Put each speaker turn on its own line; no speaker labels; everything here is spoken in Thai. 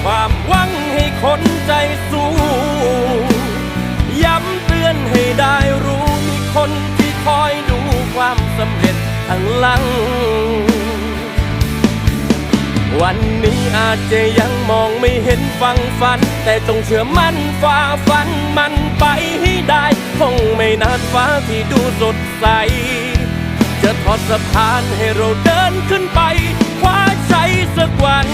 ความหวังให้คนใจสู้ย้ำเตือนให้ได้รู้มีคนที่คอยดูความสำเร็จข้างหลังวันนี้อาจจะยังมองไม่เห็นฝั่งฝันแต่ต้องเชื่อมั่นฝ่าฟันมันไปให้ได้คงไม่นานฟ้าที่ดูสดใสจะทอดสะพานให้เราเดินขึ้นไปคว้าชัยสักวัน